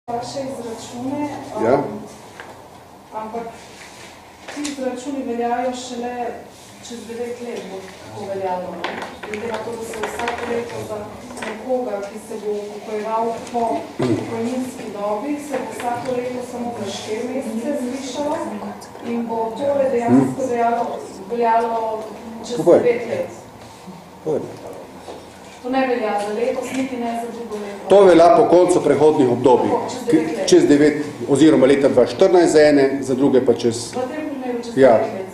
vaše izračune, ampak ti izračuni veljajo šele čez 9 let, bo veljalo. Glede na to, da se vsako leto za nekoga, ki se bo upokojeval po pokojninski dobi, se bo vsako leto samo za 4 mesece zvišalo in bo torej dejansko veljalo čez 9 let. To ne velja za letos, niti ne za drugo leto. To velja po koncu prehodnih obdobij. Čez 9, oziroma leta 2014 za ene, za druge pa čez... V tem primeru čez 9 let.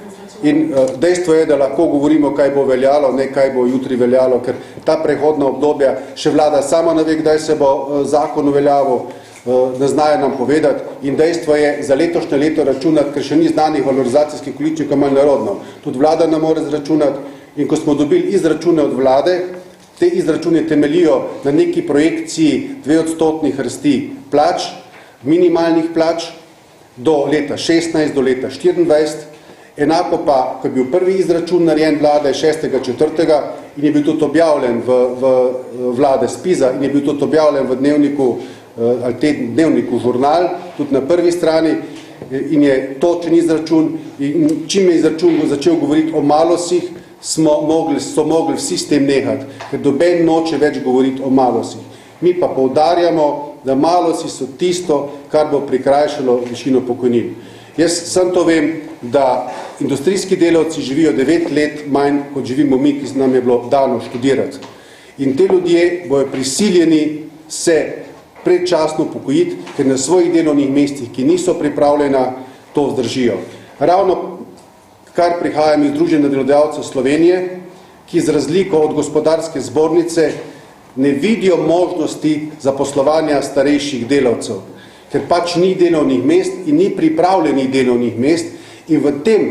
In dejstvo je, da lahko govorimo, kaj bo veljalo, ne kaj bo jutri veljalo, ker ta prehodna obdobja še vlada sama ne ve, kdaj se bo zakon uveljavil, ne znajo nam povedati. In dejstvo je, za letošnje leto računati, ker še ni znanih valorizacijskih količnikov manj narodno. Tudi vlada ne more zračunati. In ko smo dobili izračune od vlade, te izračune temelijo na neki projekciji 2% rasti plač, minimalnih plač, do leta 16, do leta 24. Enako pa, ko je bil prvi izračun narejen vlade 6.4. in je bil tudi objavljen v vlade Spiza in je bil tudi objavljen v dnevniku, ali dnevniku žurnal, tudi na prvi strani, in je točen izračun. In čim je izračun začel govoriti o malosih, so mogli vsi s tem nehati, ker doben noče več govoriti o malosih. Mi pa poudarjamo, da malosi so tisto, kar bo prikrajšalo višino pokojnin. Jaz sem to vem, da industrijski delavci živijo 9 let manj, kot živimo mi, ki nam je bilo dano študirati. In te ljudje bojo prisiljeni se predčasno pokojiti, ker na svojih delovnih mestih, ki niso pripravljena, to vzdržijo. Ravno kar prihajam iz Združenja delodajalcev Slovenije, ki z razliko od gospodarske zbornice ne vidijo možnosti zaposlovanja starejših delavcev, ker pač ni delovnih mest in ni pripravljenih delovnih mest. In v tem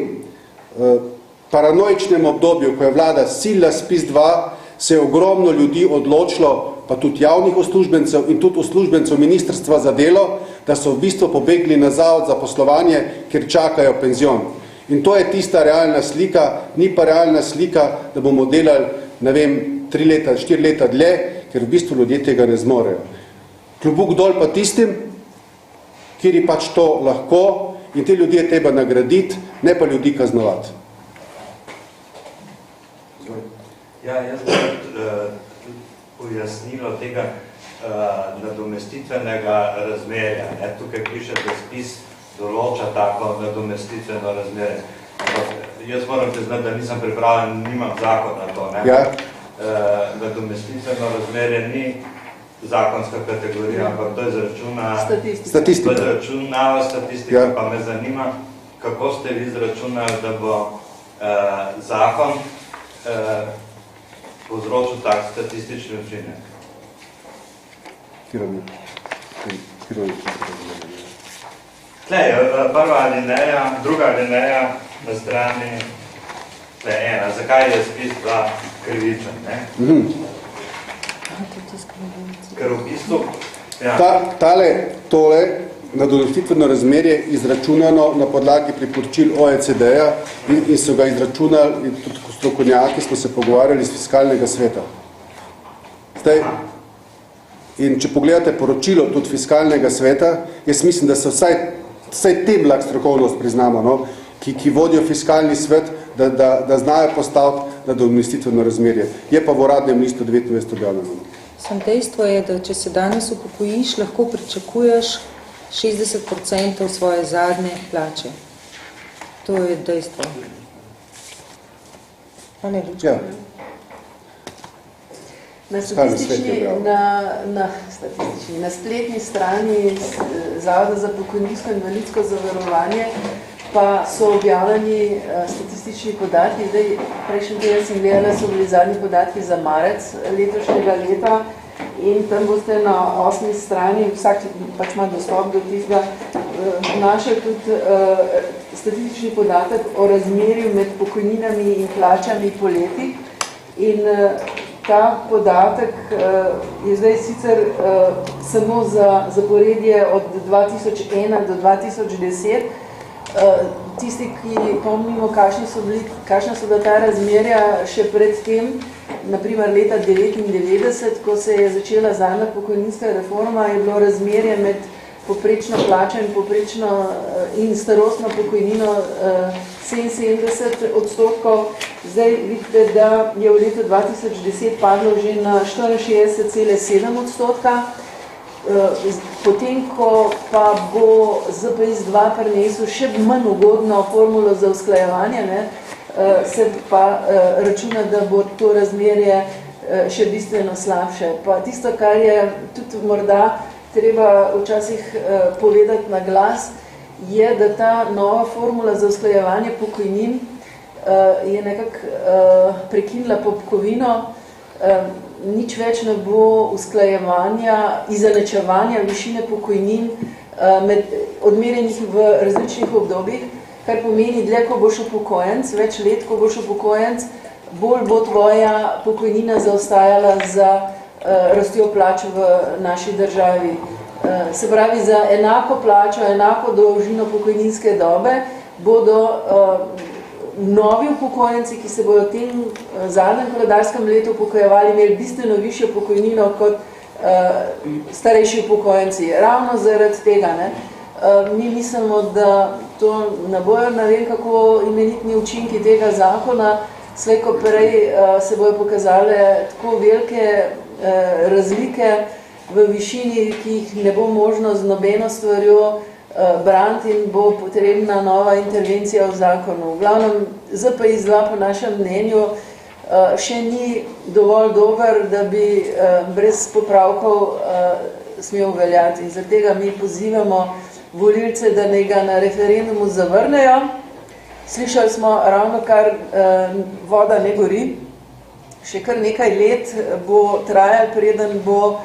paranoičnem obdobju, ko je vlada silila SPIZ-2, se je ogromno ljudi odločilo, pa tudi javnih uslužbencev in tudi uslužbencev Ministrstva za delo, da so v bistvu pobegli na zavod za poslovanje, ker čakajo penzion. In to je tista realna slika, ni pa realna slika, da bomo delali, ne vem, 3 leta, 4 leta dlje, ker v bistvu ljudje tega ne zmorejo. Klobuk dol pa tistim, kjer je pač to lahko, in te ljudje treba nagraditi, ne pa ljudi kaznovati. Ja, jaz bi pojasnilo tega nadomestitvenega razmerja. Tukaj piše, da SPIZ določa tako nadomestitveno razmerje. Jaz moram priznati, da nisem pripravljen, nimam zakon na to. Nadomestitveno razmerje ni zakonska kategorija, ampak to izračuna statistika, pa me zanima, kako ste vi izračunali, da bo zakon povzročil tak statistični učinek. Tlej, prva alineja, druga alineja na strani ena. Zakaj je SPIZ-2 krivičen? Ker v bistvu... Tole nadomestitveno razmerje izračunano na podlagi priporočil OECD-ja in so ga izračunali, tudi strokovnjaki smo se pogovarjali iz fiskalnega sveta. In če pogledate poročilo tudi fiskalnega sveta, jaz mislim, da se vsaj tem lahko strokovnost priznamo, ki vodijo fiskalni svet, da znajo postaviti nadomestitveno razmerje. Je pa v uradnem listu 29 objavljeno. Sam dejstvo je, da če se danes upokojiš, lahko pričakuješ 60% svoje zadnje plače. To je dejstvo. Pa ne lučko. Ja. Na spletni strani Zavoda za pokojninsko in invalidsko zavarovanje pa so objavljeni statistični podatki. Zdaj, prejšnji teden sem gledala, so bili zadnji podatki za marec letošnjega leta in tam boste na 8. strani, vsak pač ima dostop do tistega, našel tudi statistični podatek o razmerju med pokojninami in plačami po letih. In ta podatek je zdaj sicer samo za zaporedje od 2001 do 2010. Tisti, ki pomnimo, kakšna so bila ta razmerja še pred tem, naprimer leta 1999, ko se je začela zadnja pokojninska reforma, je bilo razmerje med poprečno plačo in poprečno in starostno pokojnino 77%. Zdaj vidite, da je v letu 2010 padlo že na 64,7%. Potem, ko pa bo ZPIZ-2 prinesel še manj ugodno formulo za usklajevanje, se pa računa, da bo to razmerje še bistveno slabše. Pa tisto, kar je tudi morda treba včasih povedati na glas, je, da ta nova formula za usklajevanje pokojnin je nekako prekinila popkovino, nič več ne bo usklajevanja, izenačevanja višine pokojnin odmerjenih v različnih obdobjih, kar pomeni, dlje, ko boš upokojenec, več let, ko boš upokojenec, bolj bo tvoja pokojnina zaostajala za rastjo plač v naši državi. Se pravi, za enako plačo, enako dolžino pokojninske dobe bodo novi upokojenci, ki se bodo v tem zadnjem koledarskem letu upokojevali, imeli bistveno višjo pokojnino kot starejši upokojenci. Ravno zaradi tega, mi mislimo, da to ne bojo ne vem kako imenitni učinki tega zakona, slej ko prej se bojo pokazale tako velike razlike v višini, ki jih ne bo možno z nobeno stvarjo braniti in bo potrebna nova intervencija v zakonu. V glavnem, ZPIZ-2 po našem mnenju še ni dovolj dober, da bi brez popravkov smel veljati. In zaradi tega mi pozivamo volilce, da naj ga na referendumu zavrnejo. Slišali smo ravno kar voda ne gori. Še kar nekaj let bo trajal, preden bo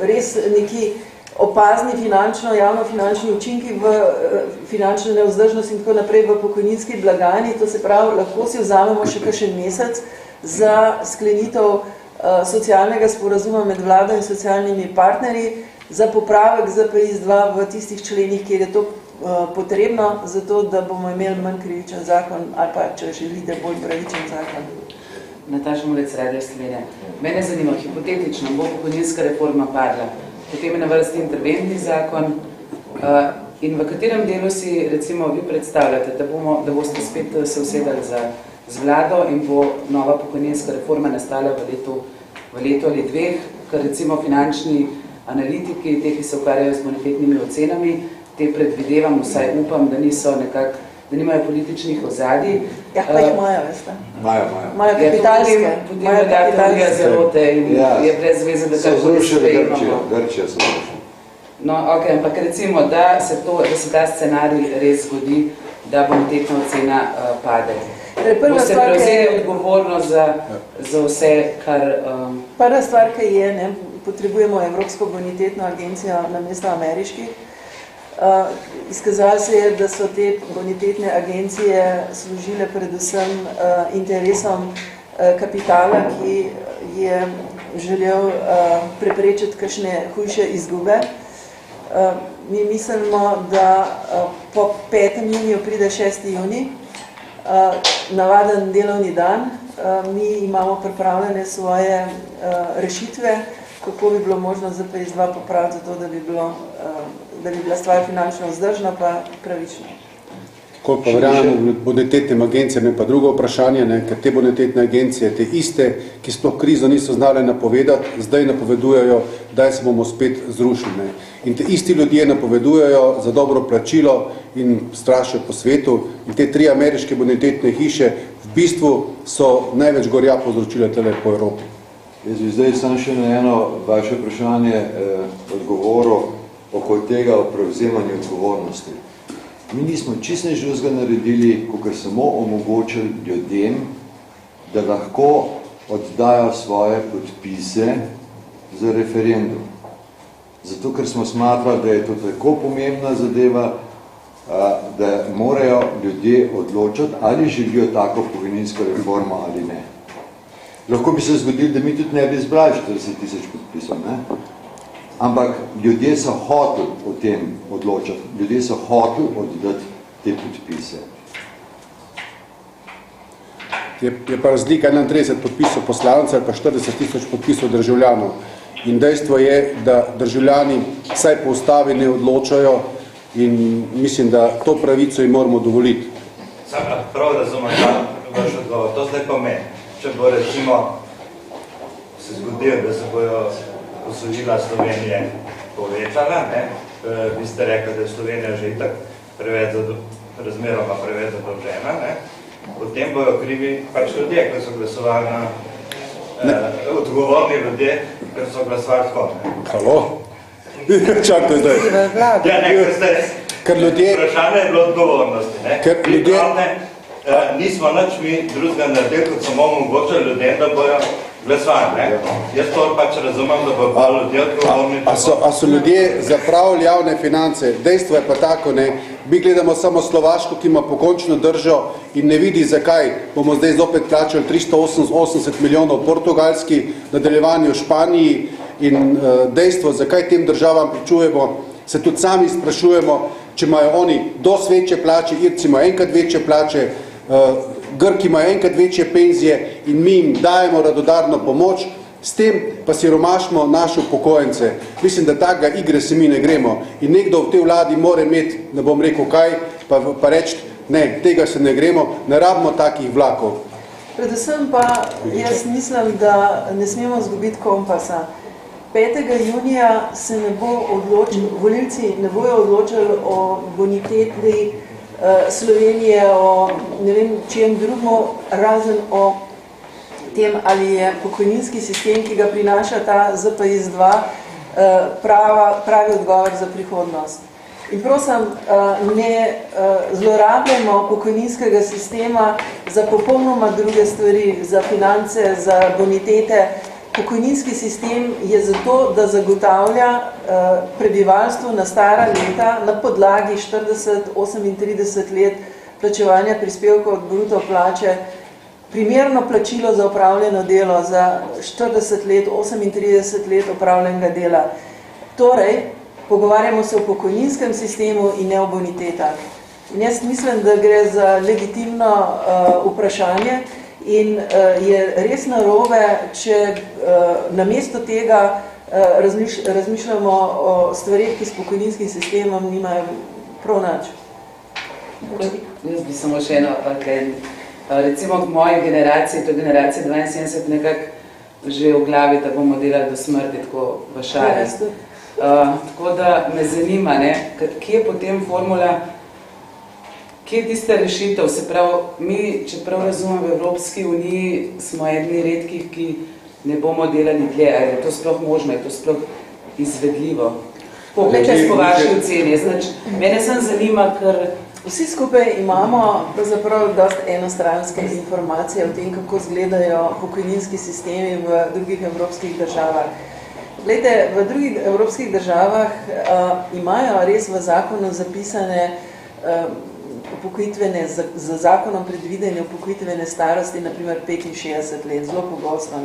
res neki opazni javnofinančni učinki v finančne nevzdržnosti in tako naprej v pokojninski blagajni. To se pravi, lahko si vzamemo še kakšen mesec za sklenitev socialnega sporazuma med vlado in socialnimi partnerji, za popravek ZPIZ-2 v tistih členih, kjer je to potrebno, zato da bomo imeli manj krivičen zakon ali pa, če želite, bolj pravičen zakon. Nataša Murec, Radio Slovenija. Mene zanima, hipotetično bo pokojninska reforma padla, potem je na vrsti interventni zakon in v katerem delu si recimo vi predstavljate, da boste spet se usedali z vlado in bo nova pokojninska reforma nastala v letu ali dveh, ker recimo finančni analitiki, te, ki se ukvarjajo z bonitetnimi ocenami, te predvidevam, vsaj upam, da niso nekako, da nimajo političnih ozadij. Ja, pa jih imajo, veste. Imajo kapitalske. Potem je ta teorija zelote in je brez zveze, da so zrušili Grčijo. No, ok, ampak recimo, da se ta scenarij res zgodi, da bonitetna ocena pade. Boste prevzeli odgovornost za vse, kar... Prva stvar, ki je, potrebujemo Evropsko bonitetno agencijo namesto ameriških. Izkazalo se je, da so te bonitetne agencije služile predvsem interesom kapitala, ki je želel preprečiti kakšne hujše izgube. Mi mislimo, da po 5. juniju pride 6. junij, navaden delovni dan. Mi imamo pripravljene svoje rešitve, kako bi bilo možno ZPIZ-2 popraviti, zato da bi bila stvar finančno vzdržna pa pravična. Koliko pa verjamemo bonitetnim agencijam je pa drugo vprašanje, ker te bonitetne agencije, te iste, ki sploh krizo niso znale napovedati, zdaj napovedujejo, da se bomo spet zrušili. In te isti ljudje napovedujejo za dobro plačilo in strašijo po svetu. In te 3 ameriške bonitetne hiše v bistvu so največ gorja povzročile tele po Evropi. Jaz bi zdaj sam še na eno vaše vprašanje odgovoril okoli tega o prevzemanju odgovornosti. Mi nismo čisto nič drugega naredili, kakor samo omogočili ljudem, da lahko oddajo svoje podpise za referendum. Zato, ker smo smatrali, da je to tako pomembna zadeva, da morajo ljudje odločiti, ali želijo tako pokojninsko reformo ali ne. Lahko bi se zgodilo, da mi tudi ne bi zbrali 40.000 podpisov, ne? Ampak ljudje so hoteli o tem odločati, ljudje so hoteli oddati te podpise. Je pa razlika 31 podpisov poslancev ali pa 40.000 podpisov državljanov. in dejstvo je, da državljani vsaj po ustavi ne odločajo in mislim, da to pravico jim moramo dovoliti. Sam prav razumem vaš odgovor. To zdaj pomeni, če bo recimo se zgodilo, da se bojo posojila Slovenije povečala, vi ste rekli, da je Slovenija že itak razmeroma preveč zadolžena, potem bojo krivi pač ljudje, ki so glasovali odgovorni ljudje, ker so glasovali tako. Halo? Čakaj zdaj. Vprašanje je bilo odgovornosti. Nismo nič mi drugega naredili, kot smo omogočili ljudem, da bojo glasovali. Jaz to pač razumem, da bojo pa ljudje odgovorni. A so ljudje zapravili javne finance? Dejstvo je pa tako, mi gledamo samo Slovaško, ki ima pokončno držo in ne vidi, zakaj bomo zdaj zopet plačali 380 milijonov portugalski, nadaljevanje v Španiji in dejstvo, zakaj tem državam pričujemo, se tudi sami sprašujemo, če imajo oni dosti večje plače, Irci imajo enkrat večje plače, Grki imajo enkrat večje penzije in mi jim dajemo radodarno pomoč, s tem pa siromašimo naše upokojence. Mislim, da takega igre se mi ne gremo. In nekdo v tej vladi mora imeti, ne bom rekel kaj, pa reči, ne, tega se ne gremo, ne rabimo takih vlakov. Predvsem pa jaz mislim, da ne smemo zgubiti kompasa. 5. junija se ne bo volilci ne bojo odločili o boniteti Slovenije, o ne vem čem drugmo, razen o tem, ali je pokojninski sistem, ki ga prinaša ta ZPIZ-2, pravi odgovor za prihodnost. In prosim, ne zlorabljamo pokojninskega sistema za popolnoma druge stvari, za finance, za bonitete. Pokojninski sistem je zato, da zagotavlja prebivalstvu na stara leta na podlagi 40-38 let plačevanja prispevkov od bruto plače primerno plačilo za opravljeno delo za 40 let, 38 let opravljenega dela. Torej, pogovarjamo se o pokojninskem sistemu in ne o bonitetah. In jaz mislim, da gre za legitimno vprašanje in je res narobe, če namesto tega razmišljamo o stvarih, ki s pokojninskim sistemom nimajo prav nič. Jaz bi samo še eno, recimo k moji generaciji, to je generacija 72, nekako že v glavi, da bomo delali do smrti, tako v šali. Tako da me zanima, kje je potem formula, kje je tista rešitev, se pravi, mi, čeprav razumem, v Evropski uniji smo edni redkih, ki ne bomo delali dlje, ali je to sploh možno, je to sploh izvedljivo. Kaj po vaši oceni? Mene sem zanima, ker vsi skupaj imamo pravzaprav dosti enostranske informacije o tem, kako izgledajo pokojninski sistemi v drugih evropskih državah. Glejte, v drugih evropskih državah imajo res v zakonu zapisane upokojitvene, z zakonom predvidene upokojitvene starosti, naprimer 65 let, zelo pogosto.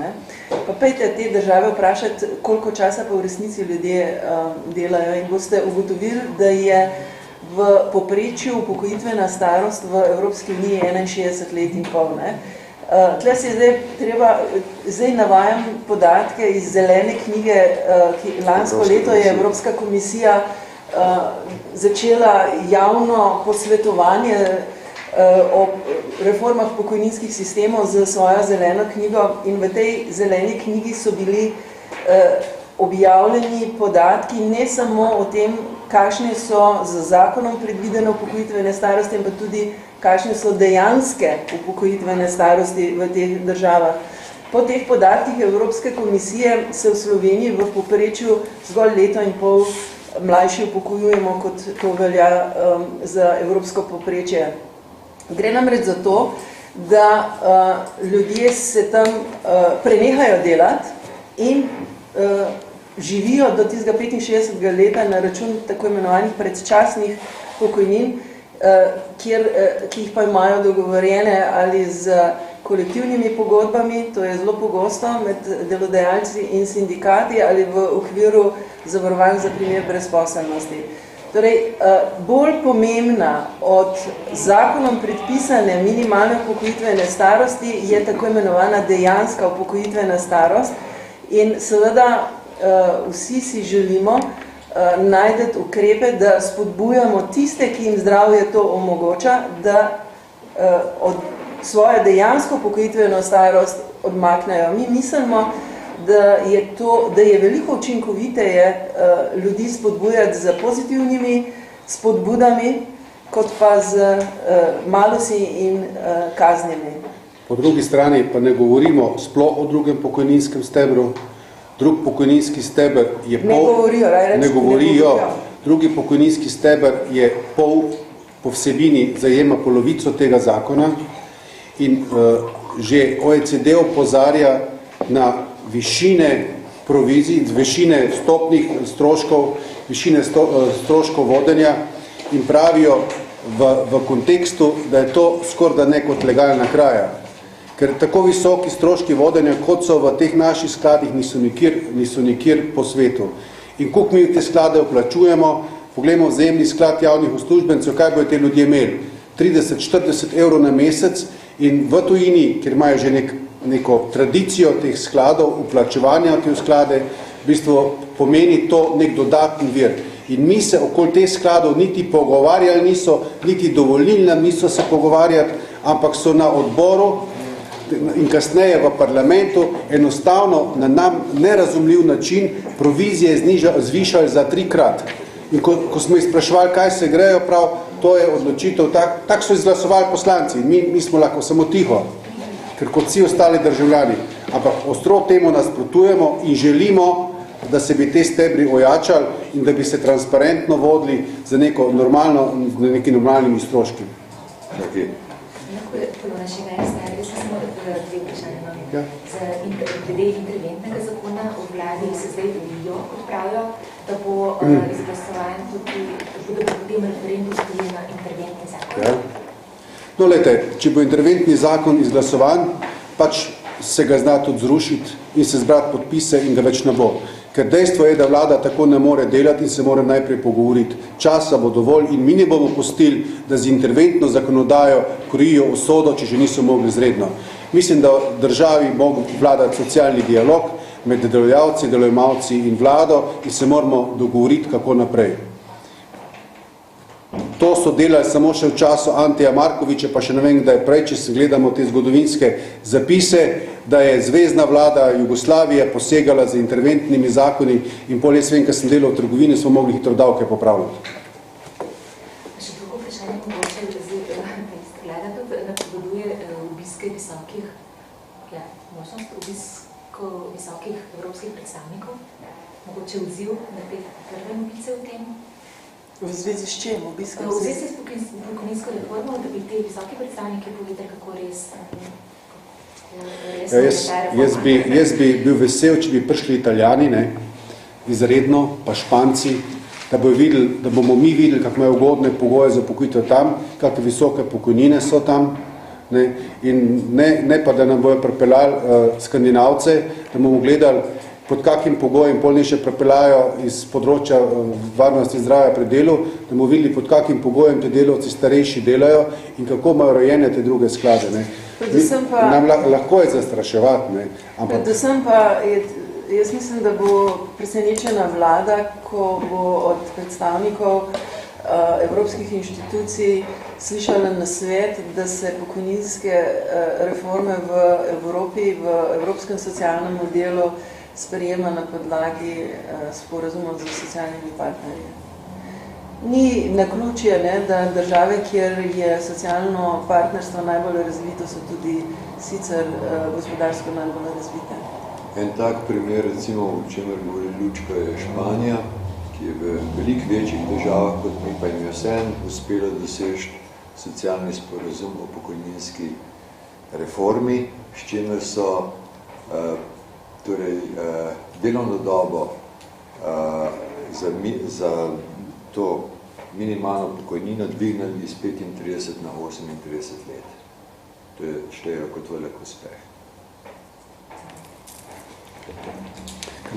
Pa pejte te države vprašati, koliko časa pa v resnici ljudje delajo in boste ugotovili, da je v povprečju upokojitvena starost v Evropski uniji 61 let in pol. Tle se zdaj treba, zdaj navajam podatke iz zelene knjige, ki lansko leto je Evropska komisija začela javno posvetovanje o reformah pokojninskih sistemov za svojo zeleno knjigo in v tej zeleni knjigi so bili objavljeni podatki ne samo o tem, kakšne so z zakonom predvidene upokojitvene starosti, pa tudi kakšne so dejanske upokojitvene starosti v teh državah. Po teh podatkih Evropske komisije se v Sloveniji v povprečju zgolj leto in pol mlajši upokojujemo, kot to velja za evropsko povprečje. Gre namreč za to, da ljudje se tam prenehajo delati in živijo do tistega 65. leta na račun tako imenovanih predčasnih pokojnin, ki jih pa imajo dogovorjene ali z kolektivnimi pogodbami, to je zelo pogosto med delodajalci in sindikati ali v okviru zavarovanj za primer brezposelnosti. Torej, bolj pomembna od zakonom predpisane minimalne upokojitvene starosti je tako imenovana dejanska upokojitvena starost in seveda vsi si želimo najdeti ukrepe, da spodbujamo tiste, ki jim zdravje to omogoča, da od svojo dejansko pokojitveno starost odmaknejo. Mi mislimo, da je veliko učinkoviteje ljudi spodbujati z pozitivnimi spodbudami, kot pa z malosi in kaznjami. Po drugi strani pa ne govorimo sploh o drugem pokojninskem stebru. Drug pokojninski steber je ne govorijo. Drugi pokojninski steber je po vsebini zajema polovico tega zakona in že OECD opozarja na višine provizij, višine stopnih stroškov, višine stroškov vodenja in pravijo v kontekstu, da je to skorda ne kot legalna kraja. Ker tako visoki stroški vodenja, kot so v teh naših skladih, niso nikjer po svetu. In koliko mi te sklade vplačujemo, poglejmo vzajemni sklad javnih uslužbencev, kaj bojo te ljudje imeli? 30-40 evrov na mesec in v tujini, kjer imajo že neko tradicijo teh skladov, vplačevanja v te sklade, v bistvu pomeni to nek dodatni vir. In mi se okoli teh skladov niti pogovarjali niso, niti dovolili nam niso se pogovarjati, ampak so na odboru in kasneje v parlamentu enostavno na nam nerazumljiv način provizije zvišali za 3-krat. In ko smo izpraševali, kaj se grejo, prav, to je odločitev, tak so izglasovali poslanci. Mi smo lahko samo tiho, ker kot vsi ostali državljani. Ampak ostro temu nasprotujemo in želimo, da se bi te stebri ojačali in da bi se transparentno vodili za neki normalnimi stroški. Glede interventnega zakona v vladi se zdaj volijo, kot pravijo, da bo izglasovan tudi, da bo potem referendum tudi na interventni zakon. Ja. No, lejte, če bo interventni zakon izglasovan, pač se ga zna tudi zrušiti in se zbrati podpise in ga več ne bo. Ker dejstvo je, da vlada tako ne more delati in se mora najprej pogovoriti. Časa bo dovolj in mi ne bomo pustili, da z interventno zakonodajo krojijo usodo, če že niso mogli izredno. Mislim, da v državi mogo vladati socialni dialog med delodajalci, delojemalci in vlado in se moramo dogovoriti, kako naprej. To so delali samo še v času Antija Markoviča, pa še ne vem, da je prej, če se gledamo te zgodovinske zapise, da je zvezna vlada Jugoslavije posegala z interventnimi zakoni in pol jaz vem, ko sem delal v trgovini, smo mogli hitro davke popravljati. Še drugo vprašanje mogoče, vlada tudi napoveduje obiske visokih, možnost obiskov visokih evropskih predstavnikov, mogoče odziv na te prve novice v tem? V zvezi s čem? V zvezi s pokojninsko reformo, da bi te visoki predstavniki povedali, kako res Jaz bi bil vesel, če bi prišli Italijani, izredno, pa Španci, da bomo mi videli, kako imajo ugodne pogoje za pokojitev tam, kakve visoke pokojnine so tam, in ne pa, da nam bojo pripeljali Skandinavce, da bomo gledali, pod kakim pogojem polni še prepeljajo iz področja varnosti zdravja pri delu, da bomo videli, pod kakim pogojem te delavci starejši delajo in kako imajo rojene te druge sklade. Nam lahko je zastraševati. Predvsem pa, jaz mislim, da bo presenečena vlada, ko bo od predstavnikov evropskih inštitucij slišala nasvet, da se pokojninske reforme v Evropi, v evropskem socialnem modelu sprejema na podlagi sporazumov z socialnimi partnerji. Ni naključje, da države, kjer je socialno partnerstvo najbolj razvito, so tudi sicer gospodarsko najbolj razvite. En tak primer, recimo, o čemer govori Lučka, je Španija, ki je v veliko večjih državah, kot mi pa jim je vsem uspelo doseči socialni sporazum o pokojninski reformi, s čimer so delovno dobo za to minimalno pokojnino dvignili iz 35 na 38 let. To je štejo kot velik uspeh.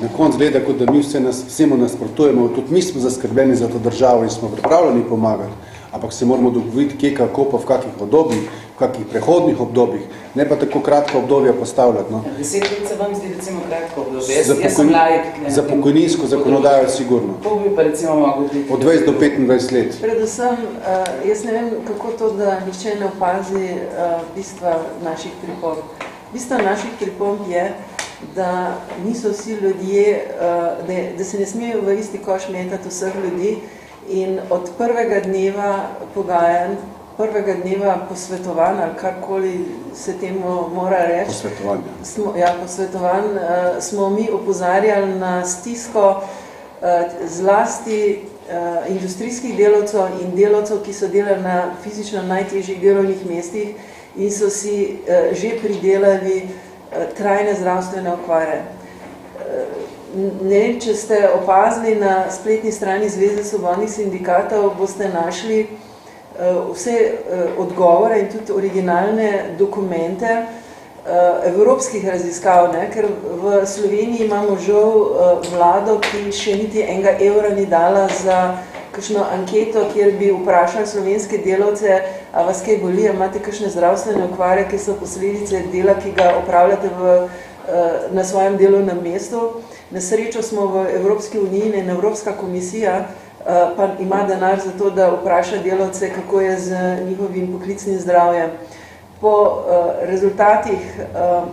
Na koncu gleda, kot da mi vsemu nasprotujemo, tudi mi smo zaskrbljeni za to državo in smo pripravljeni pomagati, ampak se moramo dogovoriti, kje, kako, pa v kakih obdobjih. kakih prehodnih obdobjih, ne pa tako kratko obdobje postavljati. No. 10 let se vam zdi recimo kratko obdobje. Jaz sem laik. Za pokojninsko zakonodajo sigurno. To bi pa recimo moglo biti. Od 20 do 25 let. Predvsem, jaz ne vem, kako to, da nihče ne opazi bistva naših pripomb. Bistvo naših pripomb je, da niso vsi ljudje, da se ne smejo v isti koš metati vseh ljudi in od prvega dneva pogajanj, prvega dneva posvetovanj, ali karkoli se temu mora reči, posvetovanj, smo mi opozarjali na stisko zlasti industrijskih delavcev in delavcev, ki so delali na fizično najtežjih delovnih mestih in so si že pridelali trajne zdravstvene okvare. Ne vem, če ste opazili na spletni strani Zveze svobodnih sindikatov, boste našli vse odgovore in tudi originalne dokumente evropskih raziskav, ne? Ker v Sloveniji imamo žal vlado, ki še niti enega evra ni dala za kakšno anketo, kjer bi vprašali slovenske delavce, a vas kaj boli, imate kakšne zdravstvene okvare, ki so posledice dela, ki ga opravljate na svojem delovnem mestu. Na srečo smo v Evropski uniji in Evropska komisija pa ima denar za to, da vpraša delavce, kako je z njihovim poklicnim zdravjem. Po rezultatih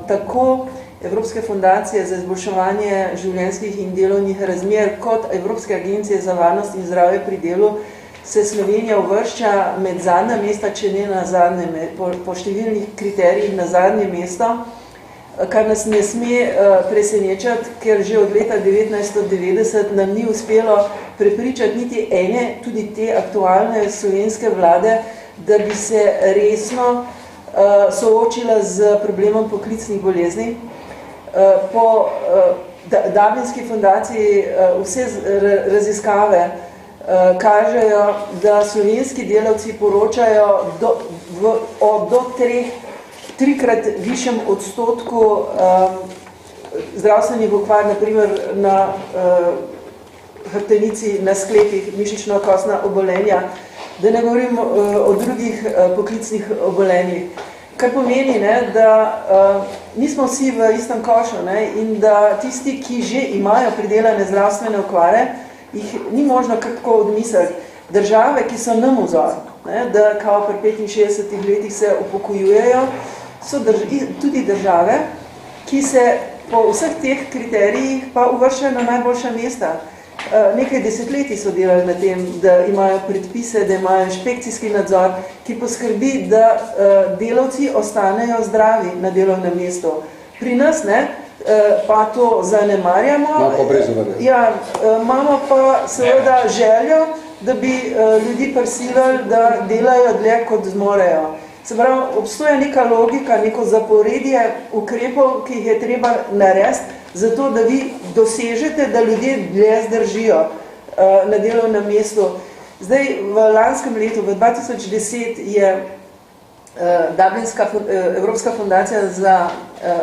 tako Evropske fundacije za izboljševanje življenjskih in delovnih razmer kot Evropske agencije za varnost in zdravje pri delu se Slovenija uvršča med zadnja mesta, če ne na zadnje, po številnih kriterijih na zadnje mesto, kar nas ne sme presenečati, ker že od leta 1990 nam ni uspelo prepričati niti ene, tudi te aktualne slovenske vlade, da bi se resno soočila z problemom poklicnih bolezni. Po Dublinski fundaciji vse raziskave kažejo, da slovenski delavci poročajo do trikrat višjem odstotku zdravstvenih okvar, naprimer na hrbtenici, na sklepih, mišično-kostna obolenja, da ne govorim o drugih poklicnih obolenjih. Kar pomeni, ne, da nismo vsi v istem košu, ne, in da tisti, ki že imajo pridelane zdravstvene okvare, jih ni možno kako odmisliti. Države, ki so nam vzor, ne, da kao pri 65 letih se upokojujejo, so tudi države, ki se po vseh teh kriterijih pa uvrščajo na najboljša mesta. Nekaj desetletij so delali na tem, da imajo predpise, da imajo inšpekcijski nadzor, ki poskrbi, da delavci ostanejo zdravi na delovnem mestu. Pri nas ne, pa to zanemarjamo. Ja, imamo pa seveda željo, da bi ljudi prisilili, da delajo dlje, kot zmorejo. Se pravi, obstoja neka logika, neko zaporedje ukrepov, ki jih je treba narediti, zato da vi dosežete, da ljudje dlje zdržijo na delovnem mestu. Zdaj, v lanskem letu, v 2010, je Dublinska Evropska fundacija za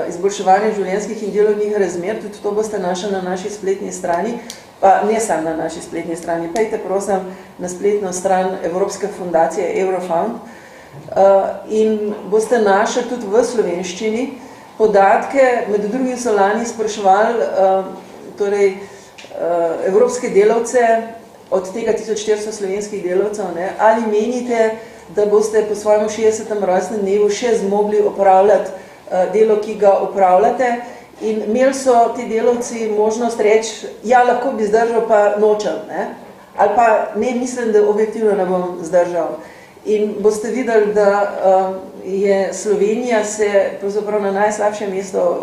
izboljševanje življenjskih in delovnih razmer, tudi to boste našli na naši spletni strani, pa ne samo na naši spletni strani, pejte prosim na spletno stran Evropske fundacije Eurofound in boste našli tudi v slovenščini podatke, med drugim so lani spraševali torej, evropske delavce, od tega 1400 slovenskih delavcev, ne, ali menite, da boste po svojem 60. rojstnem dnevu še zmogli opravljati delo, ki ga opravljate. In imeli so ti delavci možnost reči, ja, lahko bi zdržal, pa nočem. Ne? Ali pa ne, mislim, da objektivno ne bom zdržal. In boste videli, da je Slovenija se pravzaprav na najslabše mesto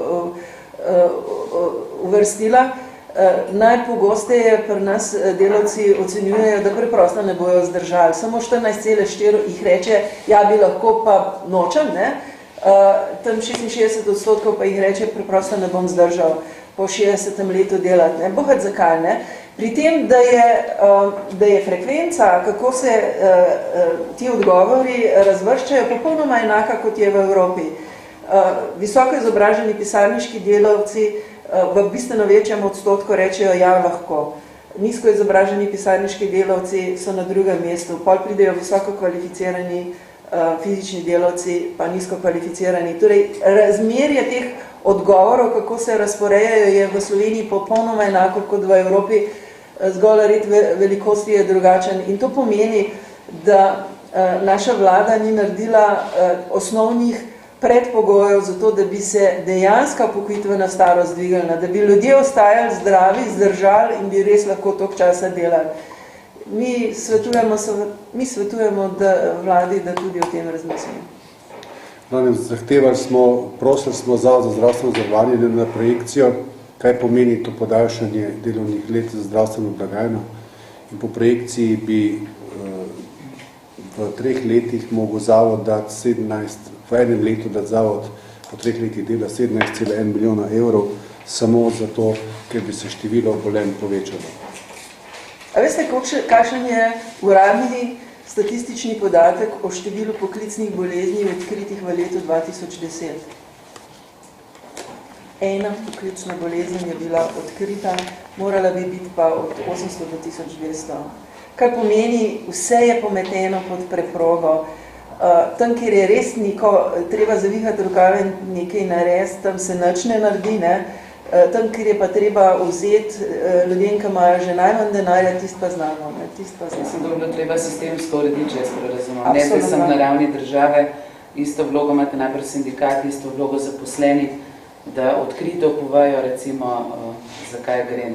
uvrstila. Najpogosteje pri nas delavci ocenjujejo, da preprosto ne bojo zdržali. Samo 14,4 jih reče, ja, bi lahko, pa nočem, ne? Tam 66% pa jih reče, preprosto ne bom zdržal po 60. letu delati. Ne? Bohat zakaj, ne? Pri tem, da je frekvenca, kako se ti odgovori razvrščajo, popolnoma enaka, kot je v Evropi. Visoko izobraženi pisarniški delavci v bistveno večjem odstotku rečejo, ja, lahko. Nizko izobraženi pisarniški delavci so na drugem mestu, pol pridejo visoko kvalificirani fizični delavci pa nizko kvalificirani. Torej, razmerje teh odgovorov, kako se razporejajo, je v Sloveniji popolnoma enako kot v Evropi, zgolj red velikosti je drugačen. In to pomeni, da naša vlada ni naredila osnovnih predpogojev za to, da bi se dejanska upokojitvena starost dvignila, da bi ljudje ostajali zdravi, zdržali in bi res lahko toliko časa delali. Mi svetujemo vladi, da tudi o tem razmislimo. Zahtevali smo, prosili smo Zavod za zdravstveno zavarovanje na projekcijo, kaj pomeni to podaljšanje delovnih let za zdravstveno blagajno. In po projekciji bi v 3 letih mogel Zavod dati 17, v enem letu dati Zavod po 3 letih dela 17,1 milijona evrov, samo zato, ker bi se število obolenj povečalo. A veste, kakšen je uradni statistični podatek o številu poklicnih bolezni odkritih v letu 2010? Ena poklicna bolezen je bila odkrita, morala bi biti pa od 800 do 1200. Kar pomeni, vse je pometeno pod preprogo. Tam, kjer je res treba zavihati rokave in nekaj narediti, tam se nič ne naredi, ne? Tam, kjer je pa treba vzeti ljudem, ki imajo že najmanj denarja, tisto pa znamo. Mislim, da bi bilo treba sistemsko urediti, če jaz razumem. Ne, da sem na ravni države, isto vlogo imate najprej sindikati, isto vlogo zaposlenih, da odkrito povajo, recimo, zakaj gre.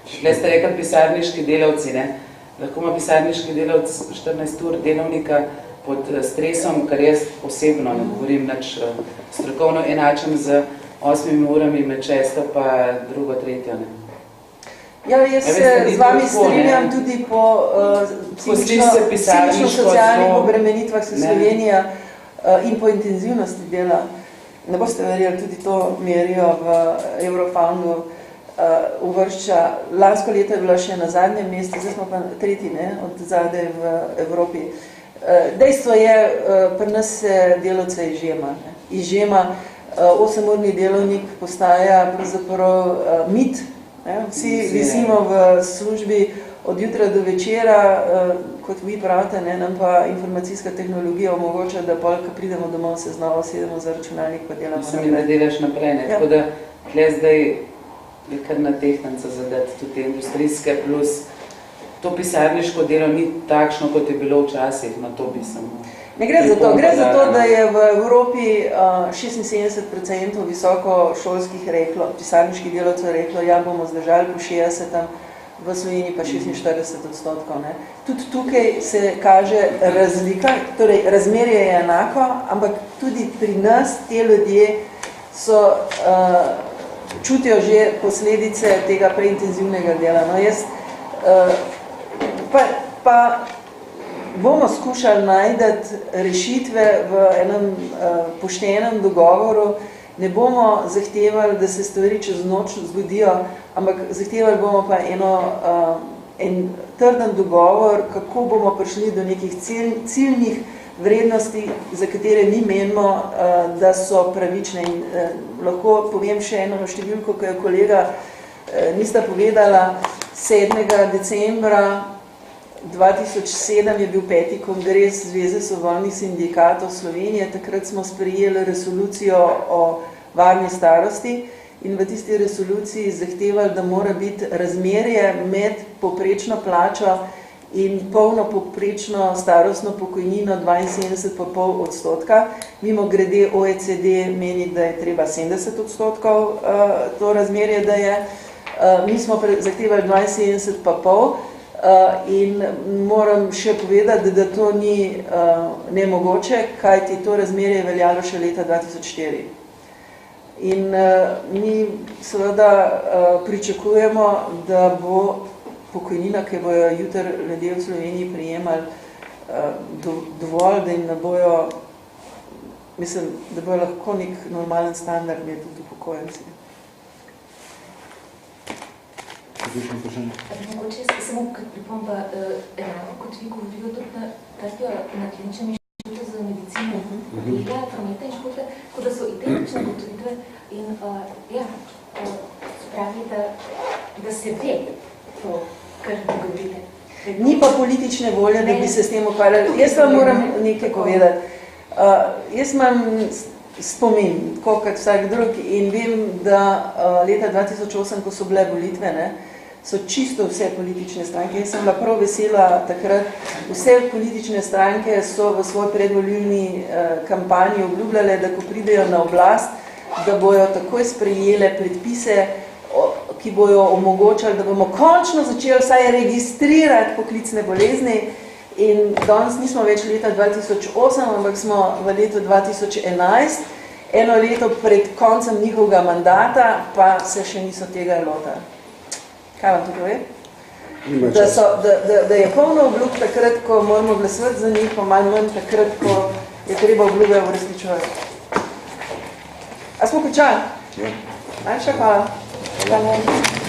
Tukaj ste rekli pisarniški delavci, ne? Lahko ima pisarniški delavc 14 ur delovnika pod stresom, kar jaz osebno ne govorim nič strokovno enačem z 8 urami med 6 pa drugo, tretjo. Ne? Ja, jaz se z vami strinjam tudi po psihično-socialnih obremenitvah se Slovenija in po intenzivnosti dela. Ne boste verjeli, tudi to merijo v Eurofoundu, uvršča. Lansko leto je bila še na zadnjem mestu, zdaj smo pa tretji, ne, od zadaj v Evropi. Dejstvo je, pri nas se delavce izžema. Izžema, 8-urni delovnik postaja pravzaprav mit. Vsi visimo v službi od jutra do večera, kot vi pravite, nam pa informacijska tehnologija omogoča, da pol, ko pridemo domov, se znova sedemo za računalnik, pa delamo naprej. Mislim, da delaš naprej, ne? Tako da tle zdaj je kar na tehtance zadati tudi industrijske, plus to pisarniško delo ni takšno, kot je bilo včasih, na to bi samo... Ne gre za to, da je v Evropi 76% visokošolskih pisarniških delavcev reklo, ja, bomo zdržali po 60, v Sloveniji pa 46%. Ne. Tudi tukaj se kaže razlika, torej razmerje je enako, ampak tudi pri nas te ljudje čutijo že posledice tega preintenzivnega dela. No, jaz pa bomo skušali najti rešitve v enem poštenem dogovoru, ne bomo zahtevali, da se stvari čez noč zgodijo, ampak zahtevali bomo pa en trden dogovor, kako bomo prišli do nekih ciljnih vrednosti, za katere mi menimo, da so pravične. In lahko povem še eno številko, ki je kolega nista povedala, 7. decembra 2007 je bil 5. kongres Zveze svobodnih sindikatov Slovenije, takrat smo sprejeli resolucijo o varni starosti in v tisti resoluciji zahtevali, da mora biti razmerje med povprečno plačo in polno povprečno starostno pokojnino 72,5%. Mimo grede OECD meni, da je treba 70% to razmerje, da je. Mi smo zahtevali 72,5%. In moram še povedati, da to ni nemogoče, kajti to razmerje je veljalo še leta 2004. In mi seveda pričakujemo, da bo pokojnina, ki bojo jutri ljudje v Sloveniji prijemali, dovolj, da jim ne bojo, mislim, da bojo lahko nek normalen standard imeli tudi upokojenci. Mogoče samo kot pripomba, enako kot vi govorilo tudi na kliničnem inštitutu za medicino, biologija, prometa in športa, kot da so identične ugotovitve in spravi, da se ve to, kar govorite. Ni pa politične volje, da bi se s tem ukvarjali. Jaz vam moram nekaj povedati. Jaz imam spomin, tako kot vsak drug, in vem, da leta 2008, ko so bile volitve, ne, so čisto vse politične stranke. Jaz sem bila prav vesela takrat. Vse politične stranke so v svoj predvolilni kampanji obljubljale, da ko pridejo na oblast, da bojo takoj sprejele predpise, ki bojo omogočali, da bomo končno začeli vsaj registrirati poklicne bolezni. In danes nismo več leta 2008, ampak smo v letu 2011, eno leto pred koncem njihovega mandata, pa se še niso tega lotili. Kaj vam to pove? Da je polno obljub takrat, ko moramo glasovati za njih, pa malo manj takrat, ko je treba obljube uresničevati. A smo končali? Ja. Najlepša hvala.